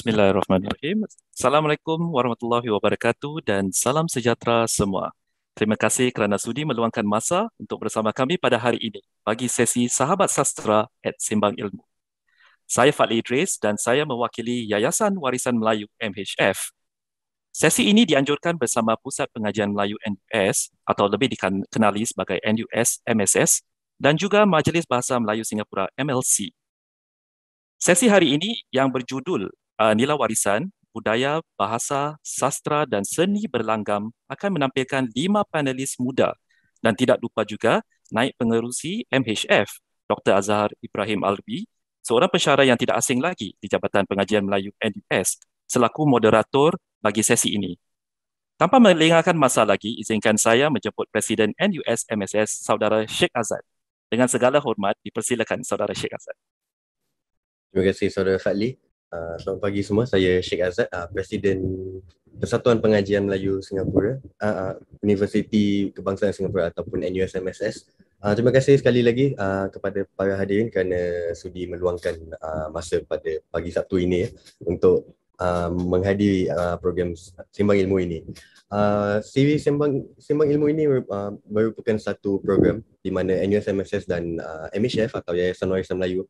Bismillahirrahmanirrahim. Assalamualaikum warahmatullahi wabarakatuh dan salam sejahtera semua. Terima kasih kerana sudi meluangkan masa untuk bersama kami pada hari ini bagi sesi Sahabat Sastra at Sembang Ilmu. Saya Fadli Idris dan saya mewakili Yayasan Warisan Melayu MHF. Sesi ini dianjurkan bersama Pusat Pengajian Melayu NUS atau lebih dikenali sebagai NUS MSS dan juga Majlis Bahasa Melayu Singapura MLC. Sesi hari ini yang berjudul Nilai Warisan, Budaya, Bahasa, Sastra dan Seni Berlanggam akan menampilkan 5 panelis muda dan tidak lupa juga naib pengerusi MHF, Dr. Azhar Ibrahim Albi, seorang pensyarah yang tidak asing lagi di Jabatan Pengajian Melayu NUS selaku moderator bagi sesi ini. Tanpa melengahkan masa lagi, izinkan saya menjemput Presiden NUS MSS, Saudara Sheikh Azad. Dengan segala hormat, dipersilakan Saudara Sheikh Azad. Terima kasih Saudara Fadli. Selamat pagi semua, saya Sheikh Azad, Presiden Persatuan Pengajian Melayu Singapura, Universiti Kebangsaan Singapura ataupun NUSMSS. Terima kasih sekali lagi kepada para hadirin kerana sudi meluangkan masa pada pagi Sabtu ini untuk menghadiri program Sembang Ilmu ini. Siri Sembang Ilmu ini merupakan satu program di mana NUSMSS dan MHF atau Yayasan Warisan Melayu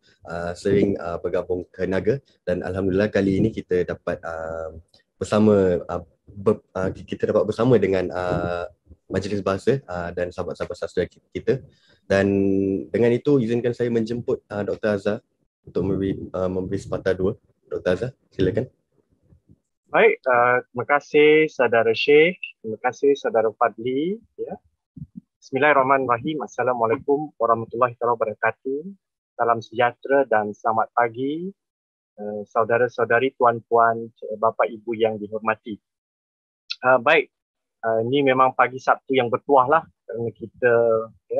sering bergabung ke Naga, dan alhamdulillah kali ini kita dapat bersama dengan Majlis Bahasa dan sahabat-sahabat sastra kita, dan dengan itu izinkan saya menjemput Dr. Azhar untuk memberi sepatah dua. Dr. Azhar, silakan. Baik, terima kasih Saudara Sheikh, terima kasih Saudara Fadli. Ya. Bismillahirrahmanirrahim. Assalamualaikum warahmatullahi wabarakatuh. Salam sejahtera dan selamat pagi saudara-saudari, tuan-puan, bapa ibu yang dihormati. Baik, ini memang pagi Sabtu yang bertuah lah kerana kita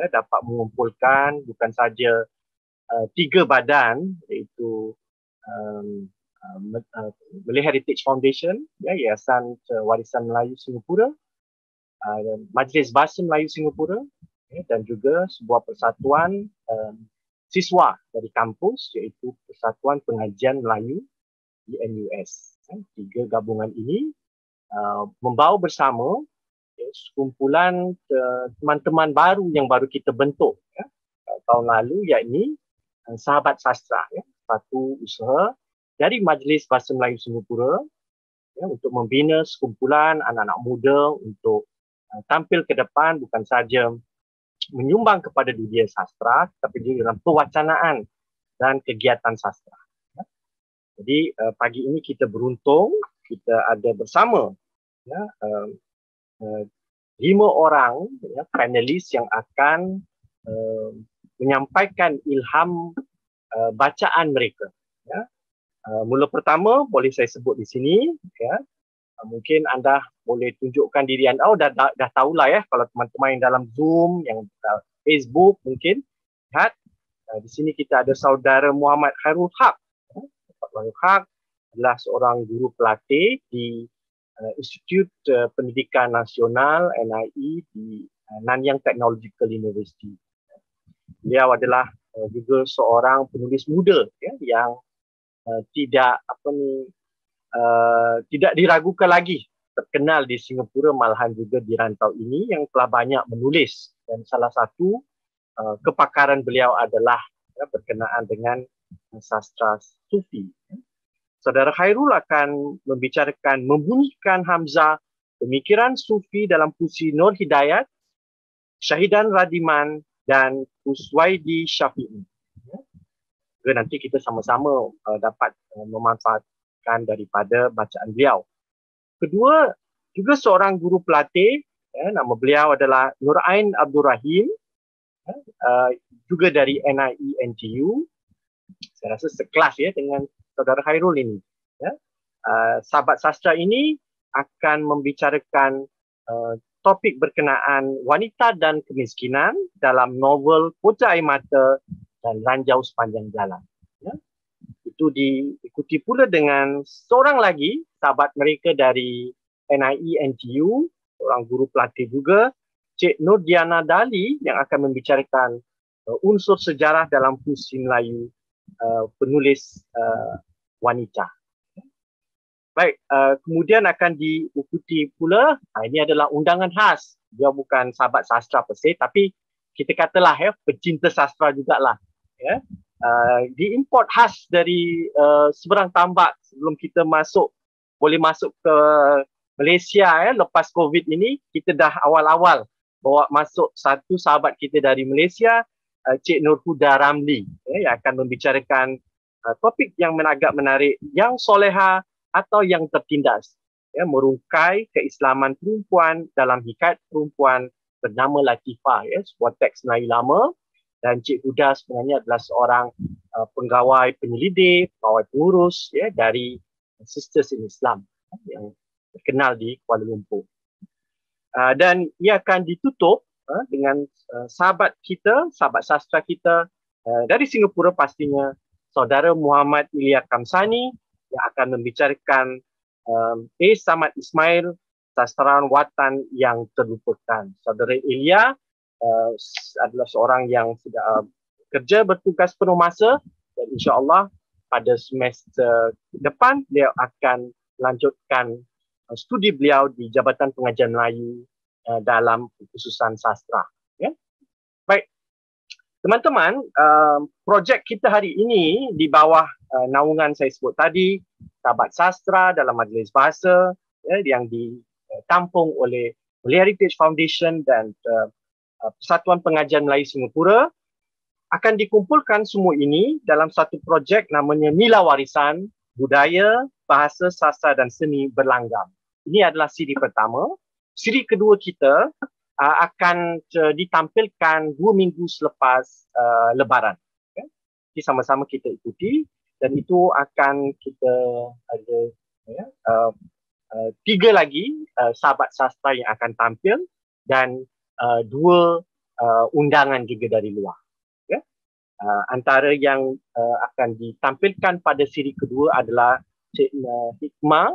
dapat mengumpulkan bukan saja 3 badan, iaitu Malay Heritage Foundation, Yayasan Warisan Melayu Singapura, Majlis Bahasa Melayu Singapura, dan juga sebuah persatuan siswa dari kampus, iaitu Persatuan Pengajian Melayu di NUS. 3 gabungan ini membawa bersama sekumpulan teman-teman baru yang baru kita bentuk tahun lalu, yakni Sahabat Sastra, satu usaha dari Majlis Bahasa Melayu Singapura untuk membina sekumpulan anak-anak muda untuk tampil ke depan, bukan saja menyumbang kepada dunia sastra, tapi juga dalam pewacanaan dan kegiatan sastra. Jadi pagi ini kita beruntung, kita ada bersama 5 orang panelis yang akan menyampaikan ilham bacaan mereka. Mula pertama boleh saya sebut di sini, mungkin anda boleh tunjukkan diri anda. Dah tahulah kalau teman-teman yang dalam Zoom, yang Facebook mungkin lihat di sini kita ada Saudara Muhammad Khairul Haq. Khairul Haq adalah seorang guru pelatih di Institut Pendidikan Nasional NIE di Nanyang Technological University. Beliau adalah juga seorang penulis muda yang tidak diragukan lagi, terkenal di Singapura, malahan juga di rantau ini, yang telah banyak menulis, dan salah satu kepakaran beliau adalah berkenaan dengan sastra sufi. Saudara Khairul akan membicarakan membunyikan hamzah pemikiran sufi dalam puisi Nur Hidayat, Syahidan Radiman dan Uswaidi Syafi'i. Nanti kita sama-sama dapat memanfaatkan daripada bacaan beliau. Kedua, juga seorang guru pelatih, nama beliau adalah Nur Ain Abdul Rahim, juga dari NIE NTU. Saya rasa sekelas dengan Saudara Khairul ini. Sahabat sastra ini akan membicarakan topik berkenaan wanita dan kemiskinan dalam novel Kota Air Mata dan Ranjau Sepanjang Jalan. Itu diikuti pula dengan seorang lagi sahabat mereka dari NIE NTU, seorang guru pelatih juga, Cik Nur Diana Dali, yang akan membicarakan unsur sejarah dalam puisi Melayu penulis wanita. Baik, kemudian akan diikuti pula, ini adalah undangan khas. Dia bukan sahabat sastra per se, tapi kita katalah pecinta sastra jugalah. Ya. Diimport khas dari seberang tambak sebelum kita boleh masuk ke Malaysia lepas COVID ini. Kita dah awal-awal bawa masuk satu sahabat kita dari Malaysia, Cik Nurhuda Ramli, yang akan membicarakan topik yang agak menarik, yang soleha atau yang tertindas, merungkai keislaman perempuan dalam hikayat perempuan bernama Latifah, sebuah teks Melayu lama. Dan Cik Huda sebenarnya adalah seorang pegawai penyelidik, pegawai pengurus dari Sisters in Islam yang terkenal di Kuala Lumpur. Dan ia akan ditutup dengan sahabat kita, sahabat sastra kita dari Singapura pastinya, Saudara Muhammad Ilya Kamsani, yang akan membicarakan Samad Ismail, sastrawan watan yang terlupakan. Saudara Ilya adalah seorang yang sudah kerja bertugas penuh masa, dan insya-Allah pada semester depan beliau akan melanjutkan studi beliau di Jabatan Pengajian Melayu dalam kekhususan sastra. Baik, teman-teman, projek kita hari ini di bawah naungan saya sebut tadi, Sahabat Sastra dalam Majlis Bahasa, yang ditampung oleh Malay Heritage Foundation dan Persatuan Pengajian Melayu Singapura, akan dikumpulkan semua ini dalam satu projek namanya Nilai Warisan Budaya, Bahasa, Sastra dan Seni Berlanggam. Ini adalah siri pertama. Siri kedua kita akan ditampilkan 2 minggu selepas Lebaran. Jadi sama-sama kita ikuti, dan itu akan kita ada 3 lagi sahabat sastra yang akan tampil, dan 2 undangan juga dari luar. Antara yang akan ditampilkan pada siri kedua adalah Cik Hikmah,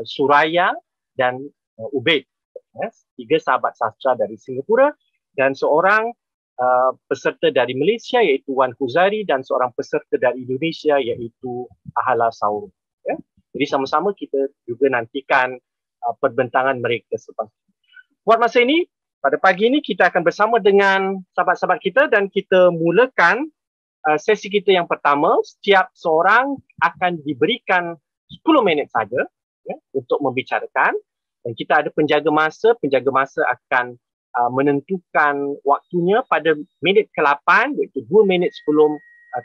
Suraya dan Ubaid. 3 sahabat sastra dari Singapura dan seorang peserta dari Malaysia iaitu Wan Khuzari, dan seorang peserta dari Indonesia iaitu Ahala Saur. Jadi sama-sama kita juga nantikan perbentangan mereka selepas. Buat masa ini, pada pagi ini kita akan bersama dengan sahabat-sahabat kita, dan kita mulakan sesi kita yang pertama. Setiap seorang akan diberikan 10 minit saja untuk membicarakan, dan kita ada penjaga masa akan menentukan waktunya pada minit ke-8, iaitu 2 minit sebelum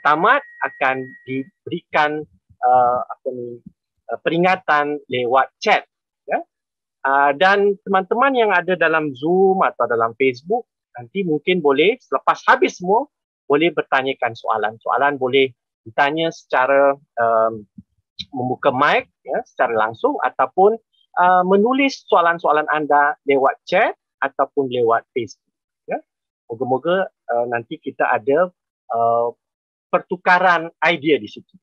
tamat akan diberikan peringatan lewat chat. Dan teman-teman yang ada dalam Zoom atau dalam Facebook, nanti mungkin boleh selepas habis semua boleh bertanyakan soalan. Soalan boleh ditanya secara membuka mic secara langsung, ataupun menulis soalan-soalan anda lewat chat ataupun lewat Facebook. Moga-moga nanti kita ada pertukaran idea di situ,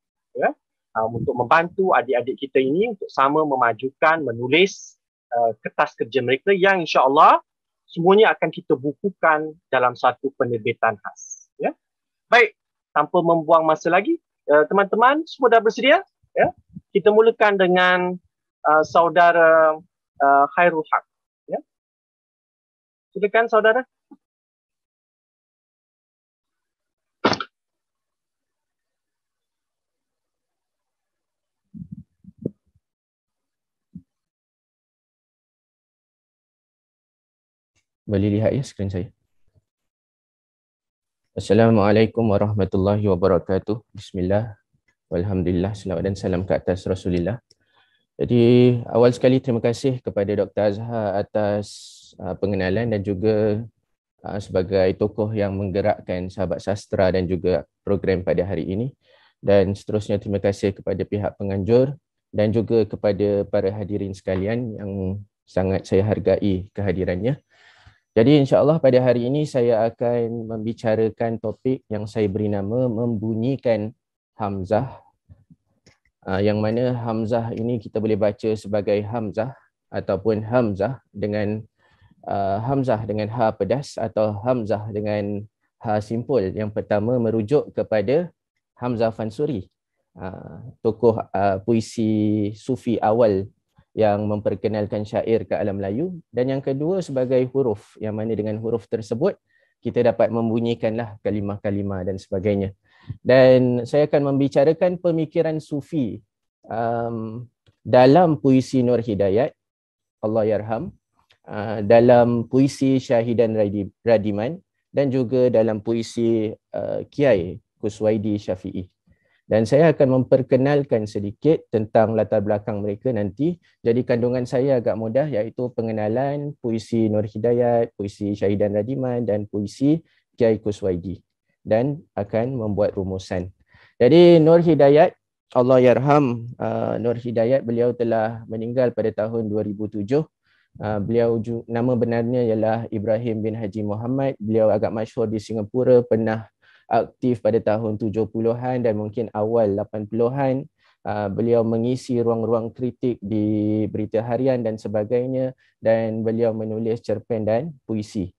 untuk membantu adik-adik kita ini untuk sama memajukan, menulis kertas kerja mereka yang insya-Allah semuanya akan kita bukukan dalam satu penerbitan khas. Baik, tanpa membuang masa lagi, teman-teman semua dah bersedia? Kita mulakan dengan saudara Khairul Haq. Silakan saudara. Boleh lihat ya skrin saya. Assalamualaikum warahmatullahi wabarakatuh. Bismillah. Walhamdulillah. Selawat dan salam ke atas Rasulullah. Jadi awal sekali terima kasih kepada Dr. Azhar atas pengenalan dan juga sebagai tokoh yang menggerakkan sahabat sastra dan juga program pada hari ini. Dan seterusnya terima kasih kepada pihak penganjur dan juga kepada para hadirin sekalian yang sangat saya hargai kehadirannya. Jadi insya-Allah pada hari ini saya akan membicarakan topik yang saya beri nama membunyikan hamzah. Yang mana hamzah ini kita boleh baca sebagai hamzah ataupun hamzah dengan hamzah dengan ha pedas atau hamzah dengan ha simpul. Yang pertama merujuk kepada Hamzah Fansuri tokoh puisi sufi awal yang memperkenalkan syair ke alam Melayu, dan yang kedua sebagai huruf, yang mana dengan huruf tersebut kita dapat membunyikanlah kalimah-kalimah dan sebagainya. Dan saya akan membicarakan pemikiran sufi dalam puisi Nur Hidayat, Allah yarham, dalam puisi Syahidan Radiman, dan juga dalam puisi Kiai Kuswaidi Syafi'i. Dan saya akan memperkenalkan sedikit tentang latar belakang mereka nanti. Jadi kandungan saya agak mudah, iaitu pengenalan puisi Nur Hidayat, puisi Syahidan Radiman dan puisi Kiai Kuswaidi. Dan akan membuat rumusan. Jadi Nur Hidayat, Allah yarham, Nur Hidayat, beliau telah meninggal pada tahun 2007. Beliau nama benarnya ialah Ibrahim bin Haji Muhammad. Beliau agak masyhur di Singapura, pernah aktif pada tahun 70-an dan mungkin awal 80-an. Beliau mengisi ruang-ruang kritik di berita harian dan sebagainya, dan beliau menulis cerpen dan puisi.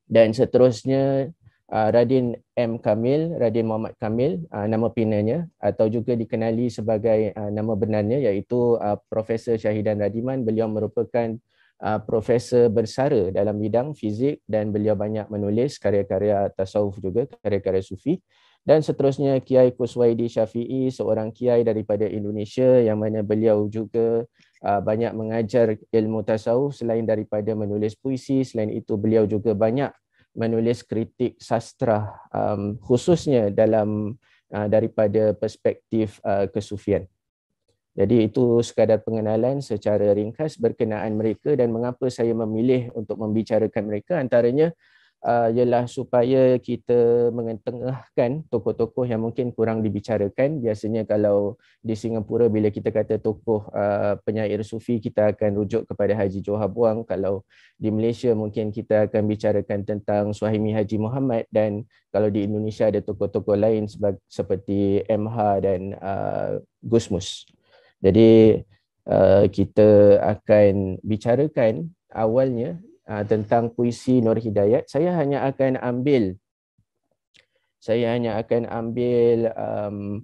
Dan seterusnya Radin M. Kamil, Radin Muhammad Kamil, nama pinanya, atau juga dikenali sebagai nama benarnya, iaitu Profesor Syahidan Radiman. Beliau merupakan profesor bersara dalam bidang fizik dan beliau banyak menulis karya-karya tasawuf juga, karya-karya sufi. Dan seterusnya Kiai Kuswaidi Syafi'i, seorang kiai daripada Indonesia yang mana beliau juga banyak mengajar ilmu tasawuf selain daripada menulis puisi. Selain itu beliau juga banyak menulis kritik sastra, khususnya dalam daripada perspektif kesufian. Jadi itu sekadar pengenalan secara ringkas berkenaan mereka dan mengapa saya memilih untuk membicarakan mereka. Antaranya ialah supaya kita mengetengahkan tokoh-tokoh yang mungkin kurang dibicarakan. Biasanya kalau di Singapura bila kita kata tokoh penyair sufi, kita akan rujuk kepada Haji Johar Buang. Kalau di Malaysia mungkin kita akan bicarakan tentang Suhaimi Haji Muhammad, dan kalau di Indonesia ada tokoh-tokoh lain seperti MH dan Gusmus. Jadi kita akan bicarakan awalnya tentang puisi Nur Hidayat. Saya hanya akan ambil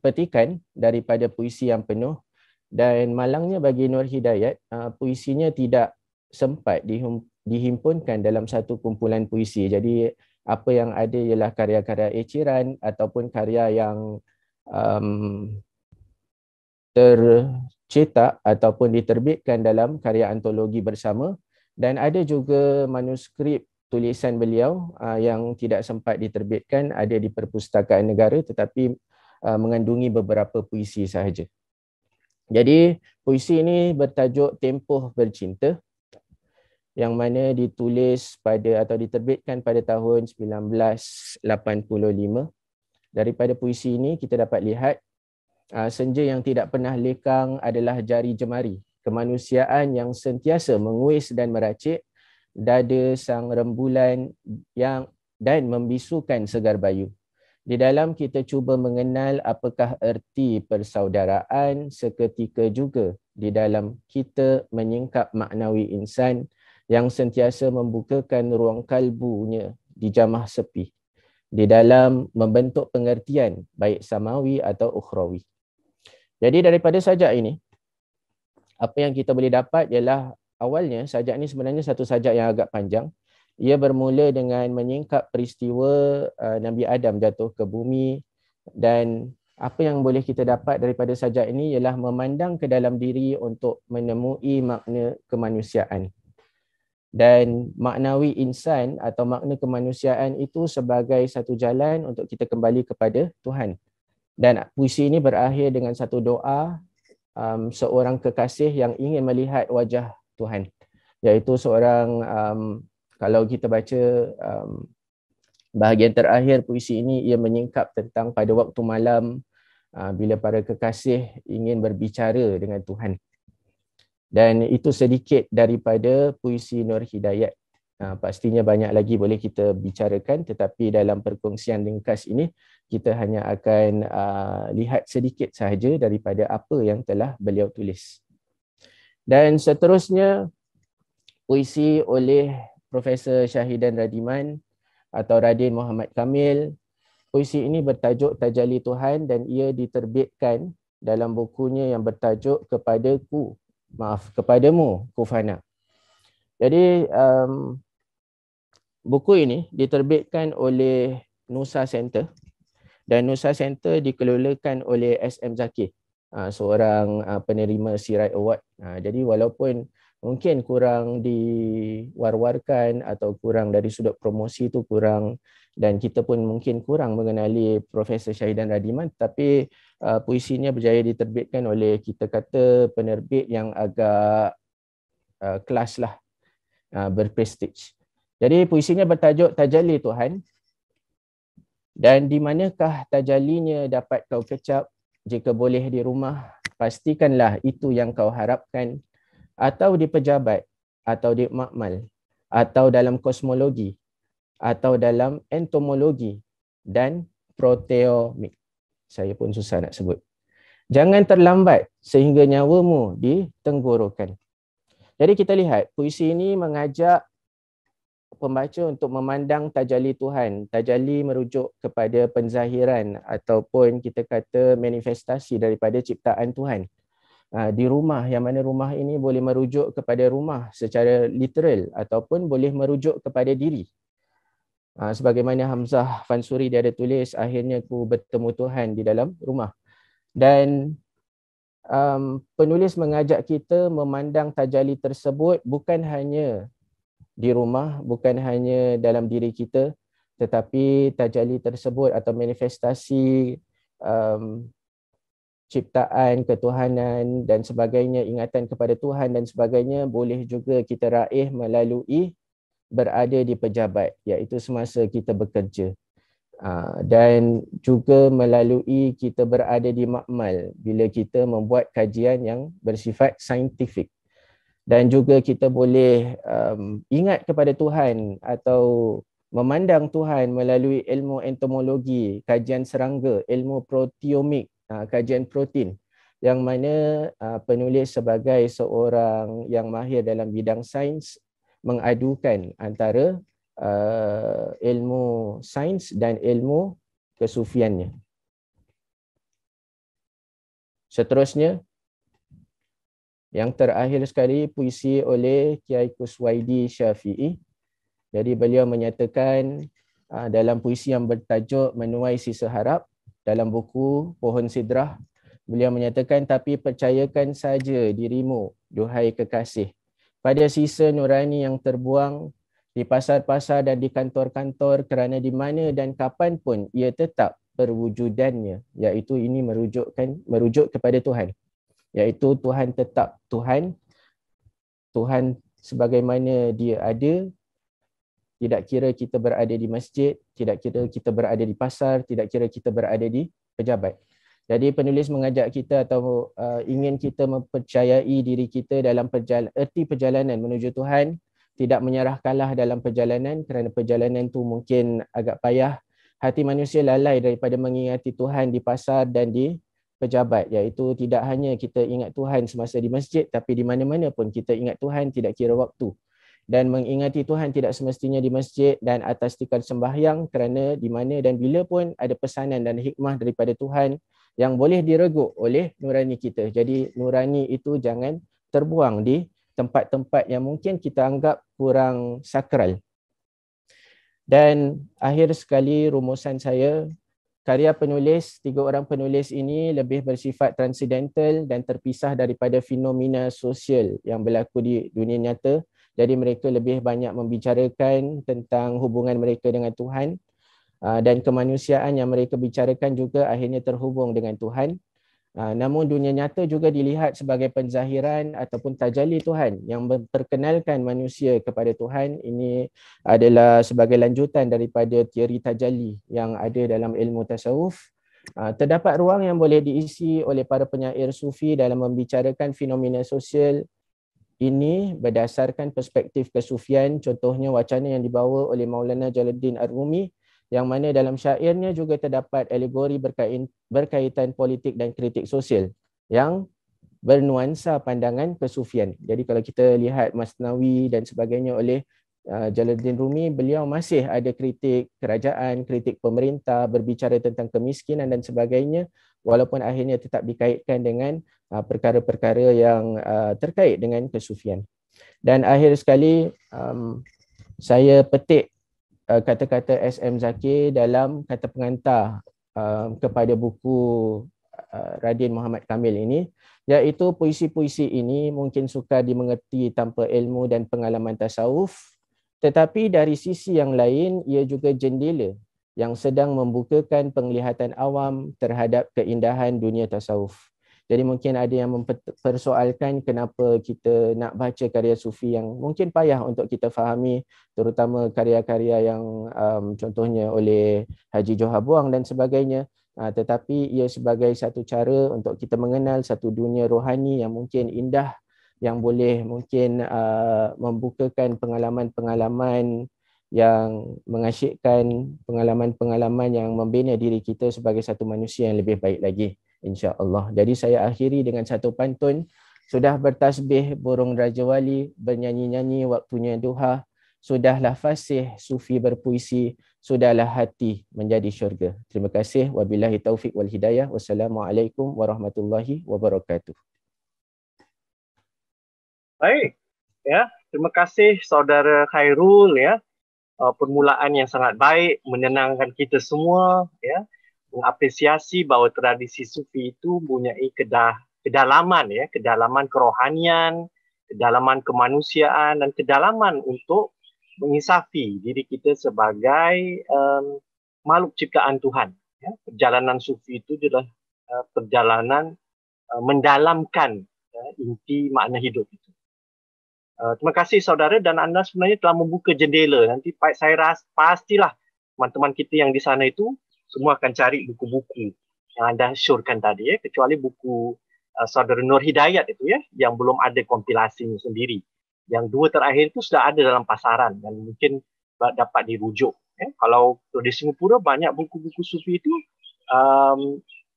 petikan daripada puisi yang penuh, dan malangnya bagi Nur Hidayat, puisinya tidak sempat dihimpunkan dalam satu kumpulan puisi. Jadi apa yang ada ialah karya-karya eciran ataupun karya yang tercetak ataupun diterbitkan dalam karya antologi bersama, dan ada juga manuskrip tulisan beliau yang tidak sempat diterbitkan, ada di Perpustakaan Negara tetapi mengandungi beberapa puisi sahaja. Jadi puisi ini bertajuk Tempoh Bercinta, yang mana ditulis atau diterbitkan pada tahun 1985. Daripada puisi ini kita dapat lihat senja yang tidak pernah lekang adalah jari jemari kemanusiaan yang sentiasa menguis dan meracik dada sang rembulan dan membisukan segar bayu. Di dalam kita cuba mengenal apakah erti persaudaraan, seketika juga di dalam kita menyingkap maknawi insan yang sentiasa membukakan ruang kalbunya di jamah sepi, di dalam membentuk pengertian baik samawi atau ukhrawi. Jadi daripada sajak ini, apa yang kita boleh dapat ialah awalnya sajak ini sebenarnya satu sajak yang agak panjang. Ia bermula dengan menyingkap peristiwa Nabi Adam jatuh ke bumi, dan apa yang boleh kita dapat daripada sajak ini ialah memandang ke dalam diri untuk menemui makna kemanusiaan. Dan maknawi insan atau makna kemanusiaan itu sebagai satu jalan untuk kita kembali kepada Tuhan. Dan puisi ini berakhir dengan satu doa seorang kekasih yang ingin melihat wajah Tuhan, iaitu seorang kalau kita baca bahagian terakhir puisi ini, ia menyingkap tentang pada waktu malam bila para kekasih ingin berbicara dengan Tuhan. Dan itu sedikit daripada puisi Nur Hidayat. Pastinya banyak lagi boleh kita bicarakan, tetapi dalam perkongsian ringkas ini kita hanya akan lihat sedikit sahaja daripada apa yang telah beliau tulis. Dan seterusnya puisi oleh Profesor Syahidan Radiman atau Radin Muhammad Kamil puisi ini bertajuk Tajalli Tuhan dan ia diterbitkan dalam bukunya yang bertajuk Kepadamu Kufana. Jadi buku ini diterbitkan oleh Nusa Center dan Nusa Center dikelolakan oleh SM Zakir, seorang penerima Sirait Award. Jadi walaupun mungkin kurang diwar-warkan atau kurang dari sudut promosi itu kurang, dan kita pun mungkin kurang mengenali Profesor Syahidan Radiman, tapi puisinya berjaya diterbitkan oleh, kita kata, penerbit yang agak kelas lah, berprestige. Jadi puisinya bertajuk Tajalli Tuhan. Dan di manakah tajallinya dapat kau kecap? Jika boleh di rumah, pastikanlah itu yang kau harapkan, atau di pejabat, atau di makmal, atau dalam kosmologi, atau dalam entomologi dan proteomik. Saya pun susah nak sebut. Jangan terlambat sehingga nyawamu ditenggorokan. Jadi kita lihat puisi ini mengajak pembaca untuk memandang tajalli Tuhan. Tajalli merujuk kepada penzahiran ataupun kita kata manifestasi daripada ciptaan Tuhan. Di rumah, yang mana rumah ini boleh merujuk kepada rumah secara literal ataupun boleh merujuk kepada diri. Sebagaimana Hamzah Fansuri dia ada tulis, akhirnya ku bertemu Tuhan di dalam rumah. Dan penulis mengajak kita memandang tajalli tersebut bukan hanya di rumah, bukan hanya dalam diri kita, tetapi tajalli tersebut atau manifestasi ciptaan, ketuhanan dan sebagainya, ingatan kepada Tuhan dan sebagainya boleh juga kita raih melalui berada di pejabat, iaitu semasa kita bekerja. Dan juga melalui kita berada di makmal bila kita membuat kajian yang bersifat saintifik. Dan juga kita boleh ingat kepada Tuhan atau memandang Tuhan melalui ilmu entomologi, kajian serangga, ilmu proteomik, kajian protein, yang mana penulis sebagai seorang yang mahir dalam bidang sains mengadukan antara ilmu sains dan ilmu kesufiannya. Seterusnya, yang terakhir sekali, puisi oleh Kiai Kuswaidi Syafi'i. Jadi beliau menyatakan dalam puisi yang bertajuk Menuai Sisa Harap dalam buku Pohon Sidrah, beliau menyatakan, tapi percayakan saja dirimu, duhai kekasih, pada sisa nurani yang terbuang di pasar-pasar dan di kantor-kantor, kerana di mana dan kapan pun ia tetap perwujudannya, iaitu ini merujuk kepada Tuhan. Iaitu Tuhan tetap Tuhan, Tuhan sebagaimana dia ada, tidak kira kita berada di masjid, tidak kira kita berada di pasar, tidak kira kita berada di pejabat. Jadi penulis mengajak kita atau ingin kita mempercayai diri kita dalam erti perjalanan menuju Tuhan, tidak menyerah kalah dalam perjalanan, kerana perjalanan tu mungkin agak payah. Hati manusia lalai daripada mengingati Tuhan di pasar dan di pejabat, iaitu tidak hanya kita ingat Tuhan semasa di masjid, tapi di mana-mana pun kita ingat Tuhan, tidak kira waktu. Dan mengingati Tuhan tidak semestinya di masjid dan atas tikar sembahyang, kerana di mana dan bila pun ada pesanan dan hikmah daripada Tuhan yang boleh direguk oleh nurani kita. Jadi nurani itu jangan terbuang di tempat-tempat yang mungkin kita anggap kurang sakral. Dan akhir sekali rumusan saya, karya penulis, 3 orang penulis ini lebih bersifat transidental dan terpisah daripada fenomena sosial yang berlaku di dunia nyata. Jadi mereka lebih banyak membicarakan tentang hubungan mereka dengan Tuhan, dan kemanusiaan yang mereka bicarakan juga akhirnya terhubung dengan Tuhan. Namun dunia nyata juga dilihat sebagai penzahiran ataupun tajalli Tuhan yang memperkenalkan manusia kepada Tuhan. Ini adalah sebagai lanjutan daripada teori tajalli yang ada dalam ilmu tasawuf. Terdapat ruang yang boleh diisi oleh para penyair sufi dalam membicarakan fenomena sosial ini berdasarkan perspektif kesufian. Contohnya wacana yang dibawa oleh Maulana Jalaluddin Ar-Rumi, yang mana dalam syairnya juga terdapat alegori berkaitan politik dan kritik sosial yang bernuansa pandangan kesufian. Jadi kalau kita lihat Masnawi dan sebagainya oleh Jalaluddin Rumi, beliau masih ada kritik kerajaan, kritik pemerintah, berbicara tentang kemiskinan dan sebagainya, walaupun akhirnya tetap dikaitkan dengan perkara-perkara yang terkait dengan kesufian. Dan akhir sekali, saya petik kata-kata SM Zakir dalam kata pengantar kepada buku Radin Muhammad Kamil ini, iaitu puisi-puisi ini mungkin sukar dimengerti tanpa ilmu dan pengalaman tasawuf, tetapi dari sisi yang lain ia juga jendela yang sedang membukakan penglihatan awam terhadap keindahan dunia tasawuf. Jadi mungkin ada yang mempersoalkan kenapa kita nak baca karya sufi yang mungkin payah untuk kita fahami, terutama karya-karya yang contohnya oleh Haji Johar Buang dan sebagainya. Tetapi ia sebagai satu cara untuk kita mengenal satu dunia rohani yang mungkin indah, yang boleh mungkin membukakan pengalaman-pengalaman yang mengasyikkan, pengalaman-pengalaman yang membina diri kita sebagai satu manusia yang lebih baik lagi, insya-Allah. Jadi saya akhiri dengan satu pantun. Sudah bertasbih burung Raja Wali, bernyanyi-nyanyi waktunya duha. Sudahlah fasih sufi berpuisi, sudahlah hati menjadi syurga. Terima kasih. Wabillahi taufiq wal hidayah. Wassalamualaikum warahmatullahi wabarakatuh. Baik, ya, terima kasih saudara Khairul, ya. Permulaan yang sangat baik, menenangkan kita semua, ya. Mengapresiasi bahawa tradisi sufi itu mempunyai kedalaman, ya, kedalaman kerohanian, kedalaman kemanusiaan dan kedalaman untuk mengisafi diri kita sebagai makhluk ciptaan Tuhan. Ya. Perjalanan sufi itu adalah perjalanan mendalamkan inti makna hidup itu. Terima kasih saudara, dan anda sebenarnya telah membuka jendela. Nanti saya rasa pastilah teman-teman kita yang di sana itu semua akan cari buku-buku yang anda syorkan tadi, ya, kecuali buku saudara Nur Hidayat itu, ya, yang belum ada kompilasinya sendiri. Yang dua terakhir itu sudah ada dalam pasaran dan mungkin dapat dirujuk. Ya. Kalau di Singapura banyak buku-buku sufi itu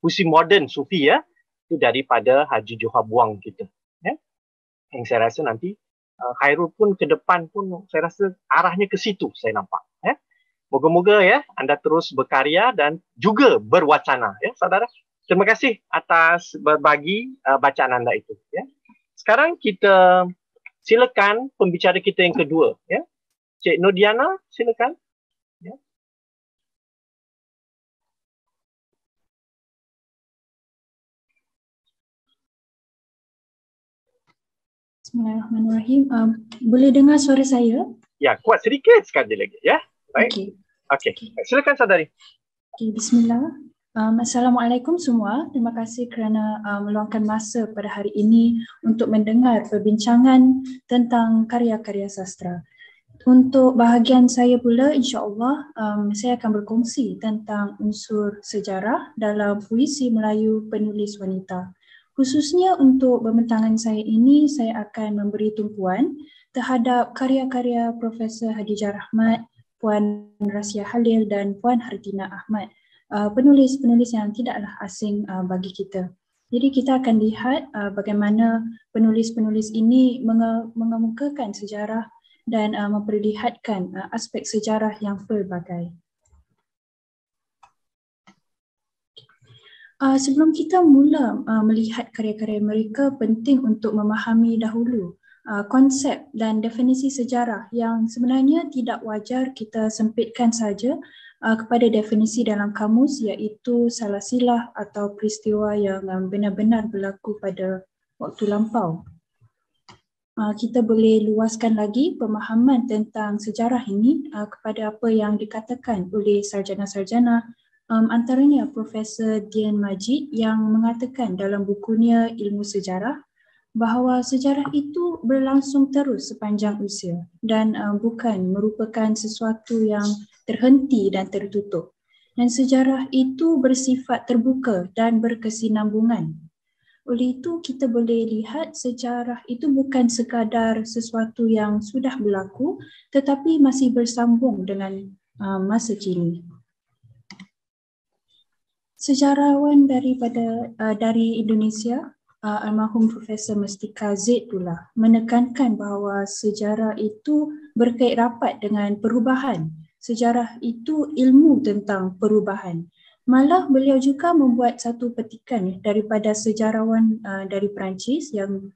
puisi moden sufi, ya, itu daripada Haji Johar Buang kita. Ya. Yang saya rasa nanti Khairul pun ke depan pun saya rasa arahnya ke situ, saya nampak. Ya. Moga-moga, ya, anda terus berkarya dan juga berwacana, ya, saudara. Terima kasih atas berbagi bacaan anda itu. Ya. Sekarang kita silakan pembicara kita yang kedua, ya. Cik Nodiana, silakan. Ya. Bismillahirrahmanirrahim. Boleh dengar suara saya? Ya, kuat sedikit sekali lagi, ya. Baik. Okey. Silakan saudari. Okay, bismillah. Assalamualaikum semua. Terima kasih kerana meluangkan masa pada hari ini untuk mendengar perbincangan tentang karya-karya sastra. Untuk bahagian saya pula, insya-Allah saya akan berkongsi tentang unsur sejarah dalam puisi Melayu penulis wanita. Khususnya untuk pembentangan saya ini, saya akan memberi tumpuan terhadap karya-karya Profesor Hadijah Rahmat, Puan Rasia Halil dan Puan Hartina Ahmad. Penulis-penulis yang tidaklah asing bagi kita. Jadi kita akan lihat bagaimana penulis-penulis ini mengemukakan sejarah dan memperlihatkan aspek sejarah yang pelbagai. Sebelum kita mula melihat karya-karya mereka, penting untuk memahami dahulu konsep dan definisi sejarah yang sebenarnya tidak wajar kita sempitkan saja kepada definisi dalam kamus, iaitu salah silah atau peristiwa yang benar-benar berlaku pada waktu lampau. Kita boleh luaskan lagi pemahaman tentang sejarah ini kepada apa yang dikatakan oleh sarjana-sarjana, antaranya Profesor Dian Majid yang mengatakan dalam bukunya Ilmu Sejarah bahawa sejarah itu berlangsung terus sepanjang usia dan bukan merupakan sesuatu yang terhenti dan tertutup. Dan sejarah itu bersifat terbuka dan berkesinambungan. Oleh itu kita boleh lihat sejarah itu bukan sekadar sesuatu yang sudah berlaku tetapi masih bersambung dengan masa kini. Sejarawan dari Indonesia almarhum Profesor Mustika Zaid pula menekankan bahawa sejarah itu berkait rapat dengan perubahan. Sejarah itu ilmu tentang perubahan. Malah beliau juga membuat satu petikan daripada sejarawan dari Perancis yang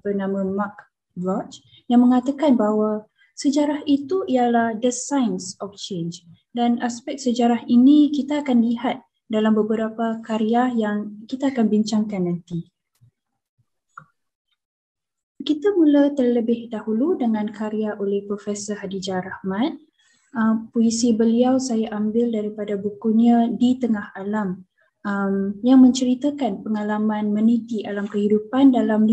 bernama Marc Bloch yang mengatakan bahawa sejarah itu ialah the science of change, dan aspek sejarah ini kita akan lihat dalam beberapa karya yang kita akan bincangkan nanti. Kita mula terlebih dahulu dengan karya oleh Profesor Hadijah Rahmat. Puisi beliau saya ambil daripada bukunya Di Tengah Alam, yang menceritakan pengalaman meniti alam kehidupan dalam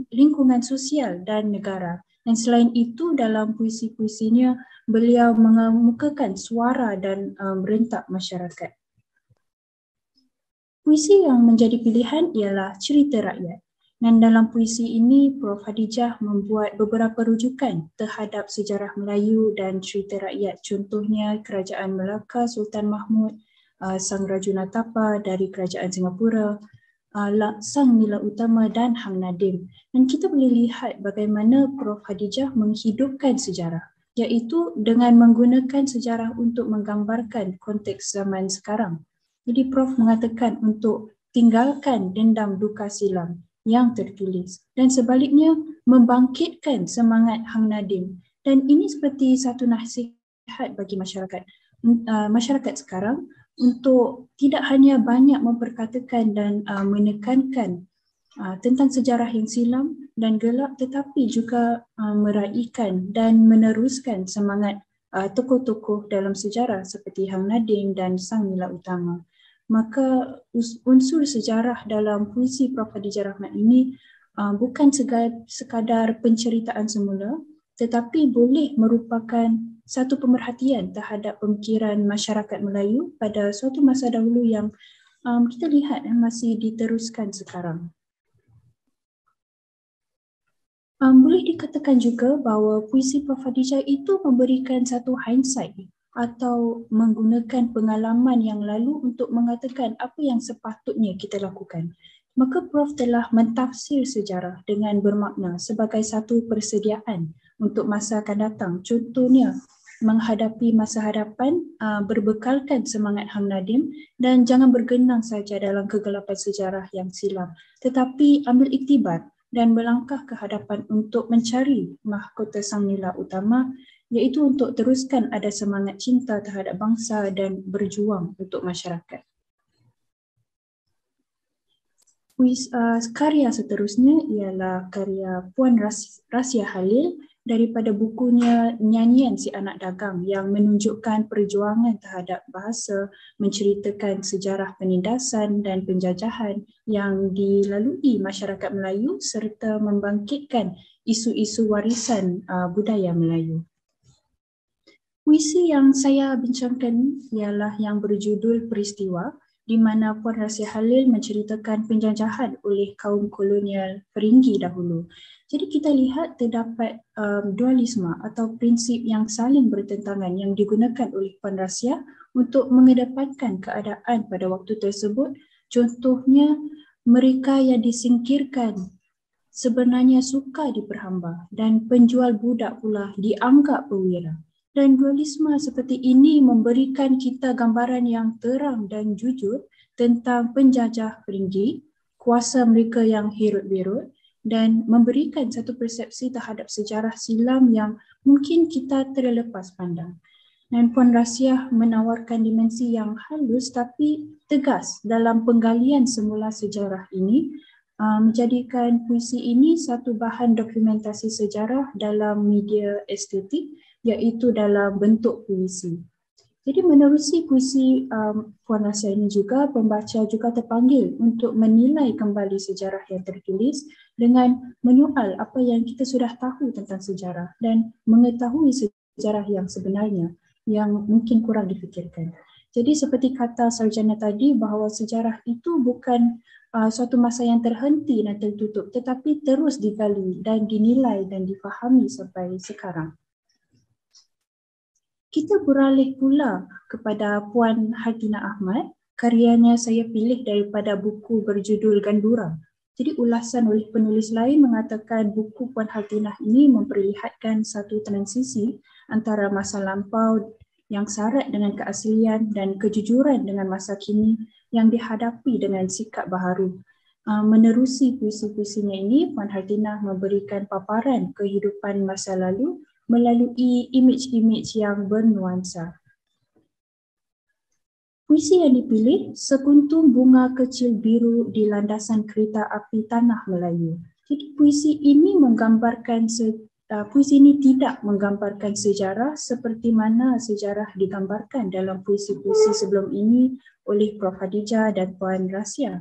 lingkungan sosial dan negara. Dan selain itu, dalam puisi-puisinya beliau mengemukakan suara dan rentak masyarakat. Puisi yang menjadi pilihan ialah Cerita Rakyat. Dan dalam puisi ini, Prof. Hadijah membuat beberapa rujukan terhadap sejarah Melayu dan cerita rakyat. Contohnya Kerajaan Melaka Sultan Mahmud, Sang Raju Natapa dari Kerajaan Singapura, Sang Nila Utama dan Hang Nadim. Dan kita boleh lihat bagaimana Prof. Hadijah menghidupkan sejarah, iaitu dengan menggunakan sejarah untuk menggambarkan konteks zaman sekarang. Jadi Prof mengatakan untuk tinggalkan dendam duka silam yang tertulis dan sebaliknya membangkitkan semangat Hang Nadim. Dan ini seperti satu nasihat bagi masyarakat sekarang untuk tidak hanya banyak memperkatakan dan menekankan tentang sejarah yang silam dan gelap, tetapi juga meraihkan dan meneruskan semangat tokoh-tokoh dalam sejarah seperti Hang Nadim dan Sang Nila Utama. Maka unsur sejarah dalam puisi Prof. Hadijah Rahmat ini bukan sekadar penceritaan semula, tetapi boleh merupakan satu pemerhatian terhadap pemikiran masyarakat Melayu pada suatu masa dahulu yang kita lihat masih diteruskan sekarang. Boleh dikatakan juga bahawa puisi Prof. Hadijah itu memberikan satu hindsight atau menggunakan pengalaman yang lalu untuk mengatakan apa yang sepatutnya kita lakukan. Maka Prof telah mentafsir sejarah dengan bermakna sebagai satu persediaan untuk masa akan datang. Contohnya, menghadapi masa hadapan berbekalkan semangat Hang Nadim dan jangan bergenang saja dalam kegelapan sejarah yang silam, tetapi ambil iktibar dan melangkah ke hadapan untuk mencari mahkota Sang Nila Utama, iaitu untuk teruskan ada semangat cinta terhadap bangsa dan berjuang untuk masyarakat. Karya seterusnya ialah karya Puan Rasia Halil daripada bukunya Nyanyian Si Anak Dagang yang menunjukkan perjuangan terhadap bahasa, menceritakan sejarah penindasan dan penjajahan yang dilalui masyarakat Melayu serta membangkitkan isu-isu warisan budaya Melayu. Puisi yang saya bincangkan ialah yang berjudul Peristiwa, di mana Puan Rasia Halil menceritakan penjajahan oleh kaum kolonial Peringgi dahulu. Jadi kita lihat terdapat dualisme atau prinsip yang saling bertentangan yang digunakan oleh Puan Rasia untuk mengedepankan keadaan pada waktu tersebut. Contohnya, mereka yang disingkirkan sebenarnya suka diperhamba dan penjual budak pula dianggap perwira. Dan dualisme seperti ini memberikan kita gambaran yang terang dan jujur tentang penjajah Peringgi, kuasa mereka yang hirut-birut, dan memberikan satu persepsi terhadap sejarah silam yang mungkin kita terlepas pandang. Dan Puan Rasia menawarkan dimensi yang halus tapi tegas dalam penggalian semula sejarah ini, menjadikan puisi ini satu bahan dokumentasi sejarah dalam media estetik, iaitu dalam bentuk puisi. Jadi menerusi puisi Puan Rasia ini juga, pembaca juga terpanggil untuk menilai kembali sejarah yang tertulis dengan menyoal apa yang kita sudah tahu tentang sejarah dan mengetahui sejarah yang sebenarnya yang mungkin kurang difikirkan. Jadi seperti kata sarjana tadi, bahawa sejarah itu bukan suatu masa yang terhenti dan tertutup, tetapi terus digali dan dinilai dan difahami sampai sekarang. Kita beralih pula kepada Puan Hartinah Ahmad. Karyanya saya pilih daripada buku berjudul Gandura. Jadi ulasan oleh penulis lain mengatakan buku Puan Hartinah ini memperlihatkan satu transisi antara masa lampau yang syarat dengan keaslian dan kejujuran dengan masa kini yang dihadapi dengan sikap baharu. Menerusi puisi-puisinya ini, Puan Hartinah memberikan paparan kehidupan masa lalu melalui imej-imej yang bernuansa. Puisi yang dipilih, Sekuntum Bunga Kecil Biru di Landasan Kereta Api Tanah Melayu. Jadi puisi ini tidak menggambarkan sejarah seperti mana sejarah digambarkan dalam puisi-puisi sebelum ini oleh Prof. Hadijah dan Puan Rasya.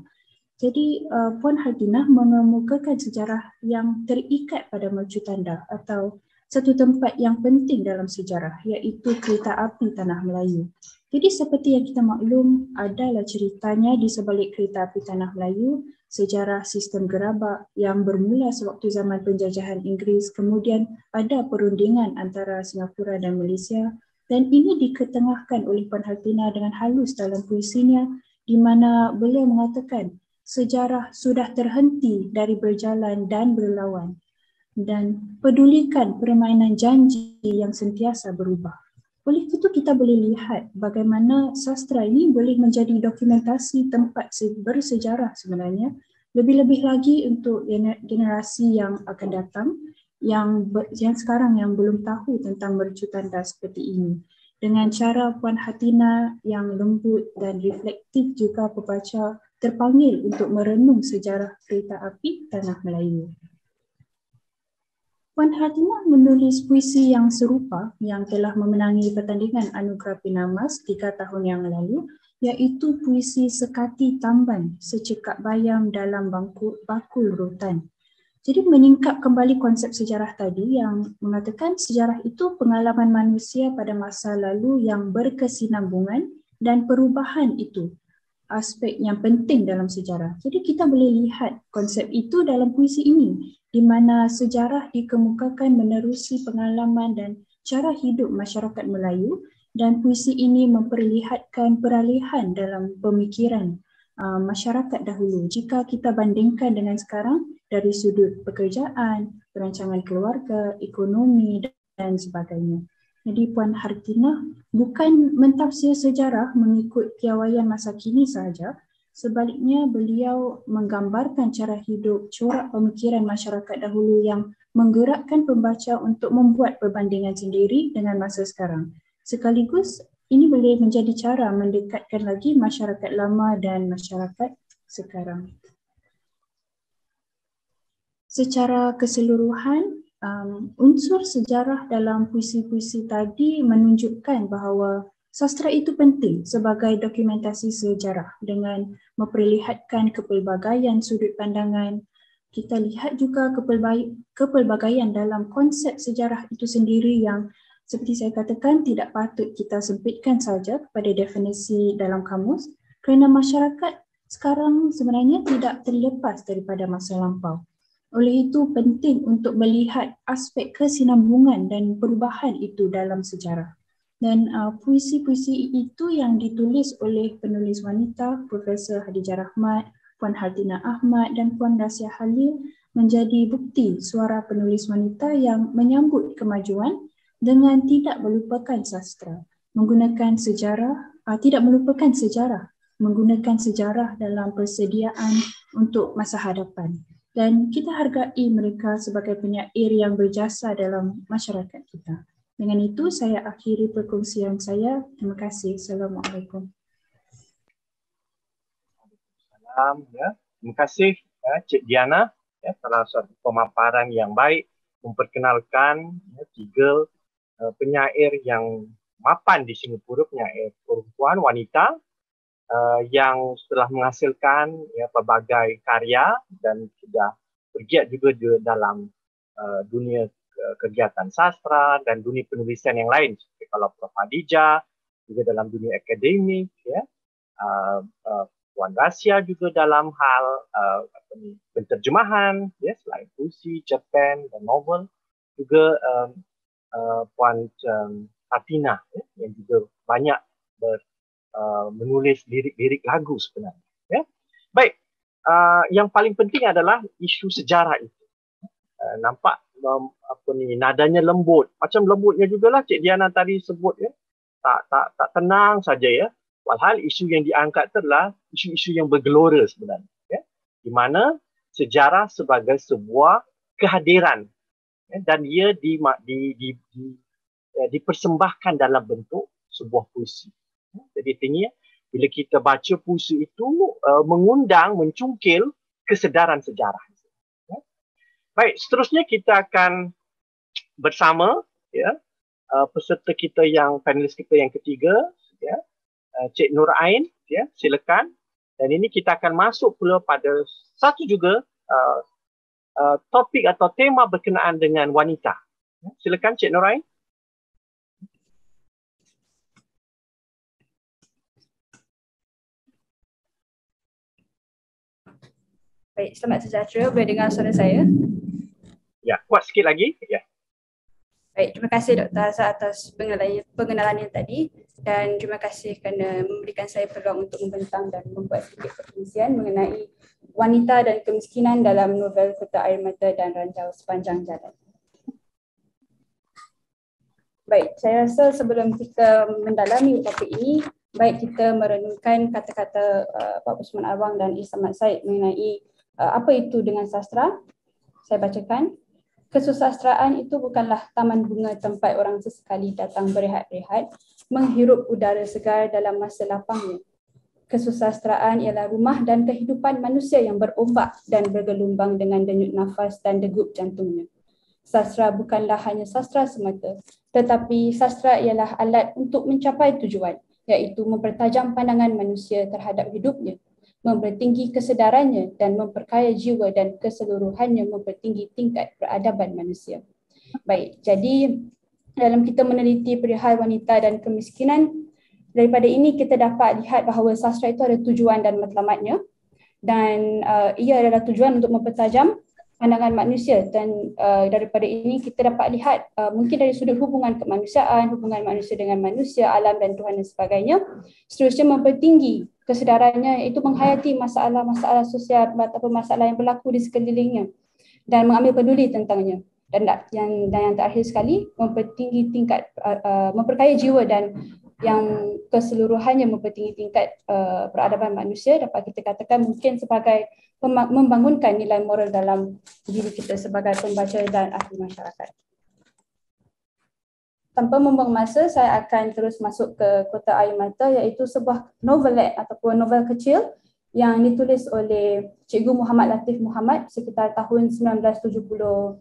Jadi Puan Hartinah mengemukakan sejarah yang terikat pada mercu tanda atau satu tempat yang penting dalam sejarah, iaitu Kereta Api Tanah Melayu. Jadi seperti yang kita maklum, adalah ceritanya di sebalik Kereta Api Tanah Melayu, sejarah sistem gerabak yang bermula sewaktu zaman penjajahan Inggeris, kemudian ada perundingan antara Singapura dan Malaysia, dan ini diketengahkan oleh Puan Hartinah dengan halus dalam puisinya, di mana beliau mengatakan sejarah sudah terhenti dari berjalan dan berlawan, dan pedulikan permainan janji yang sentiasa berubah. Oleh itu kita boleh lihat bagaimana sastra ini boleh menjadi dokumentasi tempat bersejarah sebenarnya, lebih-lebih lagi untuk generasi yang akan datang yang sekarang yang belum tahu tentang mercu tanda seperti ini. Dengan cara Puan Hartinah yang lembut dan reflektif juga pembaca terpanggil untuk merenung sejarah Kereta Api Tanah Melayu. Puan Hartinah menulis puisi yang serupa yang telah memenangi pertandingan Anugerah Pinamas 3 tahun yang lalu, iaitu puisi Sekati Tamban, Secekap Bayam dalam Bakul Rotan. Jadi menyingkap kembali konsep sejarah tadi yang mengatakan sejarah itu pengalaman manusia pada masa lalu yang berkesinambungan dan perubahan itu aspek yang penting dalam sejarah. Jadi kita boleh lihat konsep itu dalam puisi ini, di mana sejarah dikemukakan menerusi pengalaman dan cara hidup masyarakat Melayu, dan puisi ini memperlihatkan peralihan dalam pemikiran masyarakat dahulu jika kita bandingkan dengan sekarang dari sudut pekerjaan, perancangan keluarga, ekonomi dan sebagainya. Jadi Puan Hartinah bukan mentafsir sejarah mengikut piawaian masa kini sahaja, sebaliknya beliau menggambarkan cara hidup, corak pemikiran masyarakat dahulu yang menggerakkan pembaca untuk membuat perbandingan sendiri dengan masa sekarang. Sekaligus ini boleh menjadi cara mendekatkan lagi masyarakat lama dan masyarakat sekarang. Secara keseluruhan, unsur sejarah dalam puisi-puisi tadi menunjukkan bahawa sastra itu penting sebagai dokumentasi sejarah dengan memperlihatkan kepelbagaian sudut pandangan. Kita lihat juga kepelbagaian dalam konsep sejarah itu sendiri yang seperti saya katakan tidak patut kita sempitkan saja kepada definisi dalam kamus, kerana masyarakat sekarang sebenarnya tidak terlepas daripada masa lampau. Oleh itu penting untuk melihat aspek kesinambungan dan perubahan itu dalam sejarah. Dan puisi-puisi itu yang ditulis oleh penulis wanita Profesor Hadijah Rahmat, Puan Hartinah Ahmad dan Puan Rasya Halil menjadi bukti suara penulis wanita yang menyambut kemajuan dengan tidak melupakan sastra, menggunakan sejarah dalam persediaan untuk masa hadapan. Dan kita hargai mereka sebagai penyair yang berjasa dalam masyarakat kita. Dengan itu saya akhiri perkongsian saya. Terima kasih. Assalamualaikum. Terima kasih Cik Diana, salah satu pemaparan yang baik memperkenalkan 3 penyair yang mapan di Singapura, penyair perempuan wanita yang setelah menghasilkan pelbagai karya dan sudah bergiat juga dalam dunia kegiatan sastra dan dunia penulisan yang lain, seperti kalau Prof. Hadijah juga dalam dunia akademik, Puan Rasya juga dalam hal penterjemahan, selain puisi, cerpen dan novel, juga Puan Hartinah yang juga banyak menulis lirik-lirik lagu sebenarnya. Baik, yang paling penting adalah isu sejarah itu. Nampak nadanya lembut. Macam lembutnya jugalah Cik Diana tadi sebut ya. Tak tenang saja ya. Walhal isu yang diangkat adalah isu-isu yang bergelora sebenarnya. Ya. Di mana sejarah sebagai sebuah kehadiran ya, dan dia dipersembahkan dalam bentuk sebuah puisi. Jadi artinya bila kita baca puisi itu mengundang, mencungkil kesedaran sejarah. Ya. Baik, seterusnya kita akan bersama ya peserta kita panelis kita yang ketiga ya, Cik Nur Ain ya, silakan. Dan ini kita akan masuk pula pada satu juga topik atau tema berkenaan dengan wanita. Ya, silakan Cik Nur Ain. Baik, selamat sejahtera. Boleh dengar suara saya? Ya, kuat sikit lagi. Ya. Baik, terima kasih Dr. Azhar atas pengenalannya tadi, dan terima kasih kerana memberikan saya peluang untuk membentang dan membuat sedikit perkongsian mengenai wanita dan kemiskinan dalam novel Kota Air Mata dan Ranjau Sepanjang Jalan. Baik, saya rasa sebelum kita mendalami topik ini, baik kita merenungkan kata-kata Pak Usman Arwang dan Ismail Said mengenai apa itu dengan sastra. Saya bacakan. Kesusastraan itu bukanlah taman bunga tempat orang sesekali datang berehat-rehat, menghirup udara segar dalam masa lapangnya. Kesusastraan ialah rumah dan kehidupan manusia yang berombak dan bergelombang dengan denyut nafas dan degup jantungnya. Sastra bukanlah hanya sastra semata, tetapi sastra ialah alat untuk mencapai tujuan, iaitu mempertajam pandangan manusia terhadap hidupnya, mempertinggi kesedarannya dan memperkaya jiwa dan keseluruhannya, mempertinggi tingkat peradaban manusia. Baik, jadi dalam kita meneliti perihal wanita dan kemiskinan, daripada ini kita dapat lihat bahawa sastra itu ada tujuan dan matlamatnya, dan ia adalah tujuan untuk mempertajam pandangan manusia, dan daripada ini kita dapat lihat mungkin dari sudut hubungan kemanusiaan, hubungan manusia dengan manusia, alam dan Tuhan dan sebagainya, seterusnya mempertinggi kesedarannya, iaitu menghayati masalah-masalah sosial ataupun masalah yang berlaku di sekelilingnya dan mengambil peduli tentangnya. Dan yang terakhir sekali, mempertinggi tingkat, memperkaya jiwa dan yang keseluruhannya mempertinggi tingkat peradaban manusia, dapat kita katakan mungkin sebagai membangunkan nilai moral dalam diri kita sebagai pembaca dan ahli masyarakat. Tanpa membuang masa, saya akan terus masuk ke Kota Air Mata, iaitu sebuah novelet ataupun novel kecil yang ditulis oleh Cikgu Muhammad Latif Muhammad sekitar tahun 1977.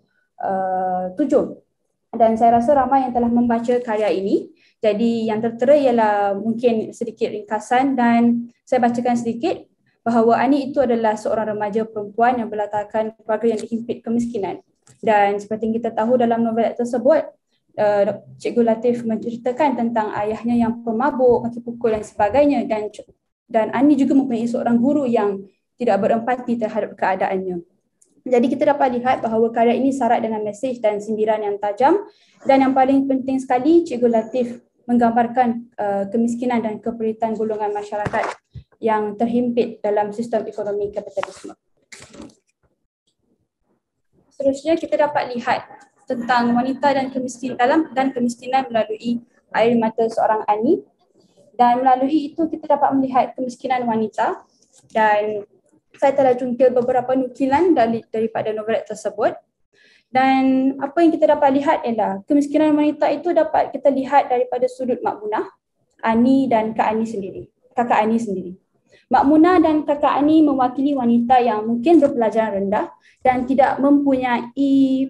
Dan saya rasa ramai yang telah membaca karya ini. Jadi yang tertera ialah mungkin sedikit ringkasan, dan saya bacakan sedikit bahawa Ani itu adalah seorang remaja perempuan yang berlatarkan keluarga yang dihimpit kemiskinan. Dan seperti yang kita tahu dalam novel tersebut, Cikgu Latif menceritakan tentang ayahnya yang pemabuk, kaki pukul dan sebagainya, dan Ani juga mempunyai seorang guru yang tidak berempati terhadap keadaannya. Jadi kita dapat lihat bahawa karya ini syarat dengan mesej dan sindiran yang tajam, dan yang paling penting sekali, Cikgu Latif menggambarkan kemiskinan dan keperitan golongan masyarakat yang terhimpit dalam sistem ekonomi kapitalisme. Seterusnya kita dapat lihat tentang wanita dan kemiskinan melalui air mata seorang Ani, dan melalui itu kita dapat melihat kemiskinan wanita, dan saya telah jungkil beberapa nukilan daripada novelet tersebut. Dan apa yang kita dapat lihat ialah kemiskinan wanita itu dapat kita lihat daripada sudut Mak Munah, Ani dan kakak Ani sendiri. Mak Munah dan kakak Ani mewakili wanita yang mungkin berpelajaran rendah dan tidak mempunyai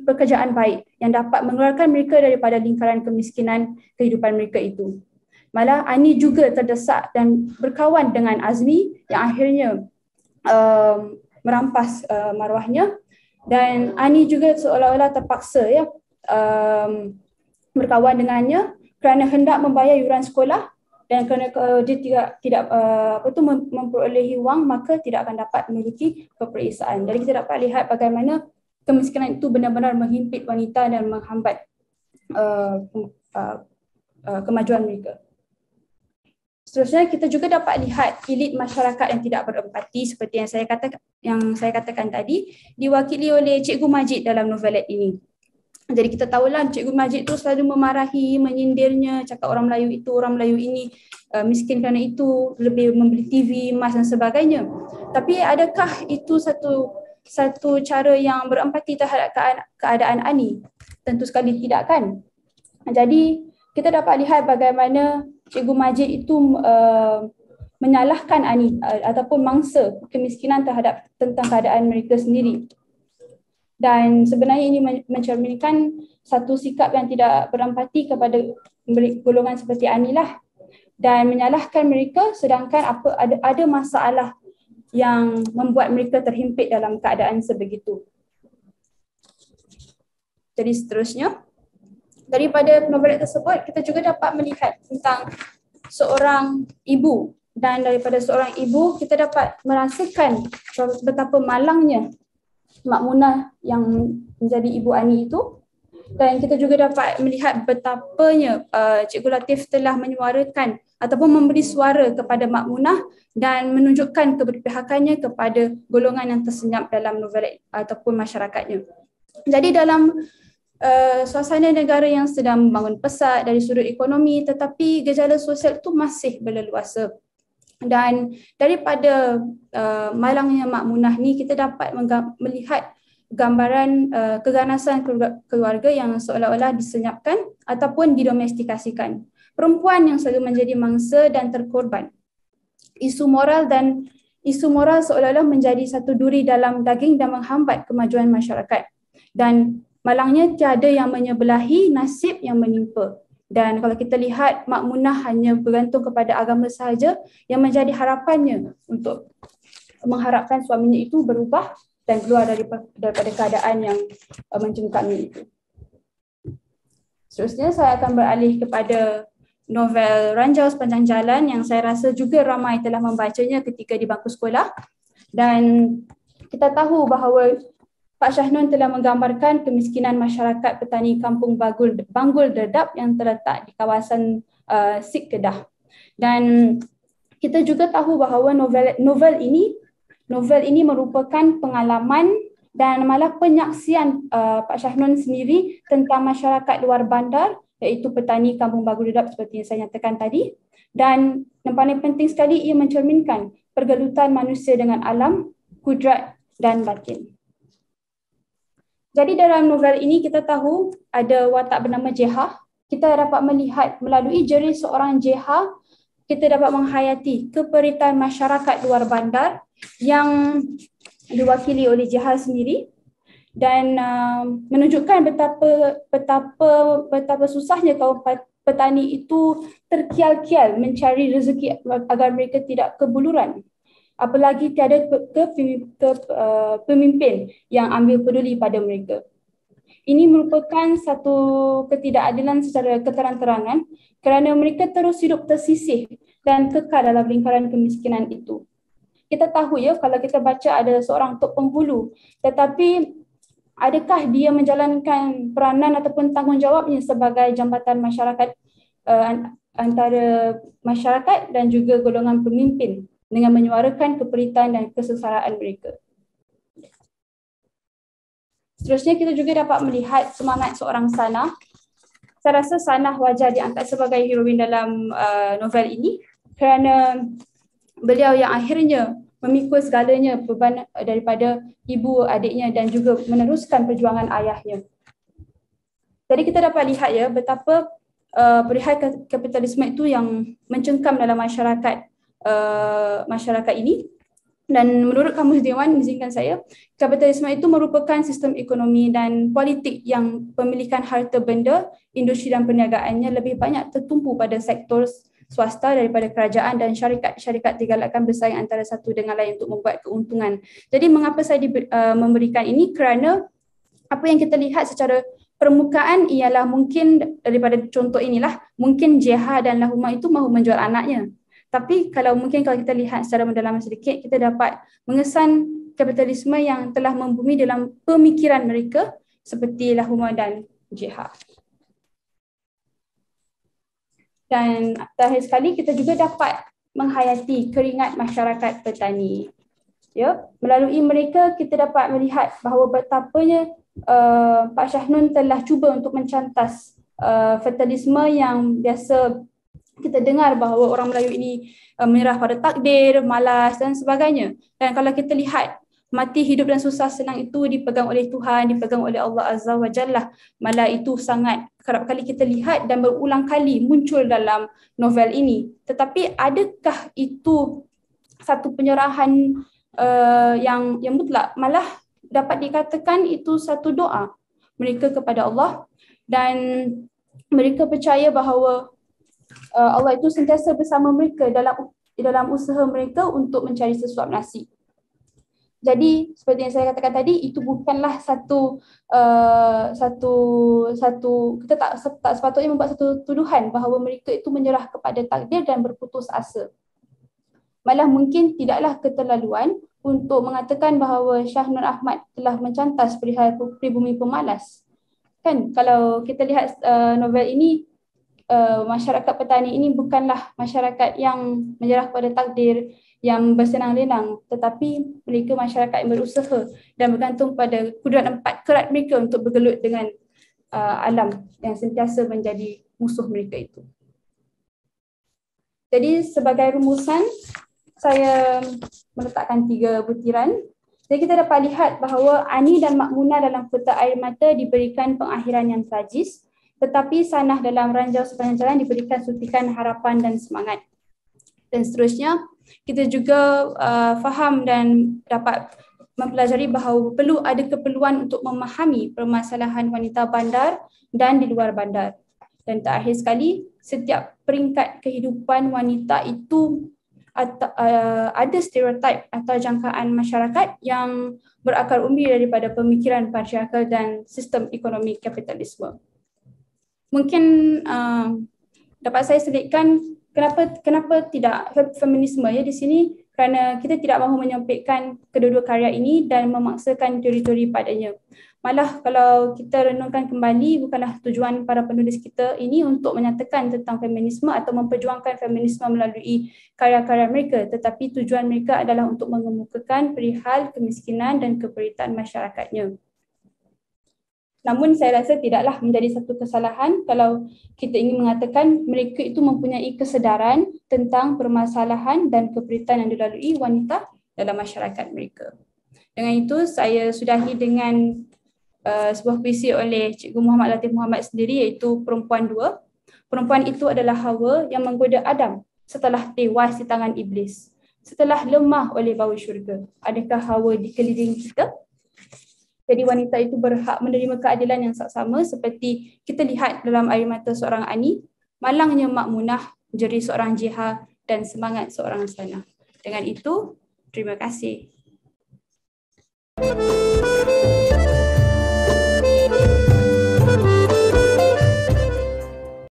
pekerjaan baik yang dapat mengeluarkan mereka daripada lingkaran kemiskinan kehidupan mereka itu. Malah Ani juga terdesak dan berkawan dengan Azmi yang akhirnya merampas maruahnya, dan Ani juga seolah-olah terpaksa berkawan dengannya kerana hendak membayar yuran sekolah, dan kerana dia tidak memperolehi wang, maka tidak akan dapat memiliki peperiksaan. Jadi kita dapat lihat bagaimana kemiskinan itu benar-benar menghimpit wanita dan menghambat kemajuan mereka. Seterusnya kita juga dapat lihat elit masyarakat yang tidak berempati seperti yang saya katakan tadi diwakili oleh Cikgu Majid dalam novelet ini. Jadi kita tahulah Cikgu Majid tu selalu memarahi, menyindirnya, cakap orang Melayu itu, orang Melayu ini miskin kerana itu, lebih membeli TV, emas dan sebagainya. Tapi adakah itu satu cara yang berempati terhadap keadaan Ani? Tentu sekali tidak kan? Jadi kita dapat lihat bagaimana Cikgu Majid itu menyalahkan Ani ataupun mangsa kemiskinan tentang keadaan mereka sendiri. Dan sebenarnya ini mencerminkan satu sikap yang tidak berempati kepada golongan seperti Ani lah, dan menyalahkan mereka sedangkan ada masalah yang membuat mereka terhimpit dalam keadaan sebegitu. Jadi seterusnya, daripada novelet tersebut kita juga dapat melihat tentang seorang ibu, dan daripada seorang ibu kita dapat merasakan betapa malangnya Mak Munah yang menjadi ibu Ani itu, dan kita juga dapat melihat betapanya Cikgu Latif telah menyuarakan ataupun memberi suara kepada Mak Munah dan menunjukkan keberpihakannya kepada golongan yang tersenyap dalam novelet ataupun masyarakatnya. Jadi dalam suasana negara yang sedang membangun pesat dari sudut ekonomi, tetapi gejala sosial itu masih berleluasa. Dan daripada malangnya Mak Munah ni kita dapat melihat gambaran keganasan keluarga yang seolah-olah disenyapkan ataupun didomestikasikan. Perempuan yang selalu menjadi mangsa dan terkorban. Isu moral seolah-olah menjadi satu duri dalam daging dan menghambat kemajuan masyarakat. Dan malangnya tiada yang menyebelahi nasib yang menimpa. Dan kalau kita lihat, Mak Munah hanya bergantung kepada agama sahaja yang menjadi harapannya untuk mengharapkan suaminya itu berubah dan keluar daripada keadaan yang mencengkami itu. Seterusnya saya akan beralih kepada novel Ranjau Sepanjang Jalan yang saya rasa juga ramai telah membacanya ketika di bangku sekolah. Dan kita tahu bahawa Pak Syahnun telah menggambarkan kemiskinan masyarakat petani kampung Banggul Dedap yang terletak di kawasan Sik Kedah. Dan kita juga tahu bahawa novel ini merupakan pengalaman dan malah penyaksian Pak Syahnun sendiri tentang masyarakat luar bandar, iaitu petani kampung Banggul Dedap seperti yang saya nyatakan tadi. Dan yang paling penting sekali, ia mencerminkan pergelutan manusia dengan alam, kudrat dan batin. Jadi dalam novel ini kita tahu ada watak bernama Jeha. Kita dapat melihat melalui jerih seorang Jeha, kita dapat menghayati keperitan masyarakat luar bandar yang diwakili oleh Jeha sendiri, dan menunjukkan betapa susahnya kaum petani itu terkial-kial mencari rezeki agar mereka tidak kebuluran. Apalagi tiada pemimpin yang ambil peduli pada mereka. Ini merupakan satu ketidakadilan secara keterang-terangan kerana mereka terus hidup tersisih dan kekal dalam lingkaran kemiskinan itu. Kita tahu ya, kalau kita baca ada seorang tok penghulu, tetapi adakah dia menjalankan peranan ataupun tanggungjawabnya sebagai jambatan masyarakat antara masyarakat dan juga golongan pemimpin dengan menyuarakan keperitan dan kesengsaraan mereka. Seterusnya kita juga dapat melihat semangat seorang Sanah. Saya rasa Sanah wajar diangkat sebagai heroin dalam novel ini kerana beliau yang akhirnya memikul segalanya beban daripada ibu adiknya dan juga meneruskan perjuangan ayahnya. Jadi kita dapat lihat ya betapa perihal kapitalisme itu yang mencengkam dalam masyarakat ini. Dan menurut Kamus Dewan, izinkan saya, kapitalisme itu merupakan sistem ekonomi dan politik yang pemilikan harta benda, industri dan perniagaannya lebih banyak tertumpu pada sektor swasta daripada kerajaan, dan syarikat digalakkan bersaing antara satu dengan lain untuk membuat keuntungan. Jadi mengapa saya memberikan ini? Kerana apa yang kita lihat secara permukaan ialah mungkin daripada contoh inilah, mungkin Jeha dan Lahuma itu mahu menjual anaknya. Tapi kalau kita lihat secara mendalam sedikit, kita dapat mengesan kapitalisme yang telah membumi dalam pemikiran mereka seperti Lahuma dan Jeha. Dan terakhir sekali, kita juga dapat menghayati keringat masyarakat petani. Ya, melalui mereka kita dapat melihat bahawa betapanya Pak Syahnun telah cuba untuk mencantas fatalisme yang biasa kita dengar bahawa orang Melayu ini menyerah pada takdir, malas dan sebagainya. Dan kalau kita lihat mati, hidup dan susah senang itu dipegang oleh Tuhan, dipegang oleh Allah Azza wa Jalla. Malah itu sangat kerap kali kita lihat dan berulang kali muncul dalam novel ini. Tetapi adakah itu satu penyerahan yang mutlak? Malah dapat dikatakan itu satu doa mereka kepada Allah, dan mereka percaya bahawa Allah itu sentiasa bersama mereka dalam usaha mereka untuk mencari sesuap nasi. Jadi seperti yang saya katakan tadi, itu bukanlah satu kita tak sepatutnya membuat satu tuduhan bahawa mereka itu menyerah kepada takdir dan berputus asa. Malah mungkin tidaklah keterlaluan untuk mengatakan bahawa Syahnun Ahmad telah mencantas perihal pribumi pemalas. Kan kalau kita lihat novel ini, masyarakat petani ini bukanlah masyarakat yang menyerah pada takdir, yang bersenang-lenang, tetapi mereka masyarakat yang berusaha dan bergantung pada kudrat empat kerat mereka untuk bergelut dengan alam yang sentiasa menjadi musuh mereka itu. Jadi sebagai rumusan, saya meletakkan 3 butiran. Jadi kita dapat lihat bahawa Ani dan Makmunah dalam Kota Air Mata diberikan pengakhiran yang tragis, tetapi Sanah dalam Ranjau Sepanjang Jalan diberikan suntikan harapan dan semangat. Dan seterusnya, kita juga faham dan dapat mempelajari bahawa perlu ada keperluan untuk memahami permasalahan wanita bandar dan di luar bandar. Dan terakhir sekali, setiap peringkat kehidupan wanita itu ada stereotip atau jangkaan masyarakat yang berakar umbi daripada pemikiran patriarkal dan sistem ekonomi kapitalisme. Mungkin dapat saya selitkan kenapa tidak feminisme ya di sini, kerana kita tidak mahu menyempitkan kedua-dua karya ini dan memaksakan teori-teori padanya. Malah kalau kita renungkan kembali, bukanlah tujuan para penulis kita ini untuk menyatakan tentang feminisme atau memperjuangkan feminisme melalui karya-karya mereka, tetapi tujuan mereka adalah untuk mengemukakan perihal kemiskinan dan keperitaan masyarakatnya. Namun saya rasa tidaklah menjadi satu kesalahan kalau kita ingin mengatakan mereka itu mempunyai kesedaran tentang permasalahan dan keperitaan yang dilalui wanita dalam masyarakat mereka. Dengan itu saya sudahi dengan sebuah puisi oleh Cikgu Muhammad Latif Muhammad sendiri, iaitu Perempuan Dua. Perempuan itu adalah Hawa yang menggoda Adam setelah tewas di tangan iblis, setelah lemah oleh bau syurga. Adakah Hawa dikelilingi kita? Jadi wanita itu berhak menerima keadilan yang sama seperti kita lihat dalam air mata seorang Ani, malangnya Makmunah, jerih seorang Jiha dan semangat seorang Sanah. Dengan itu, terima kasih.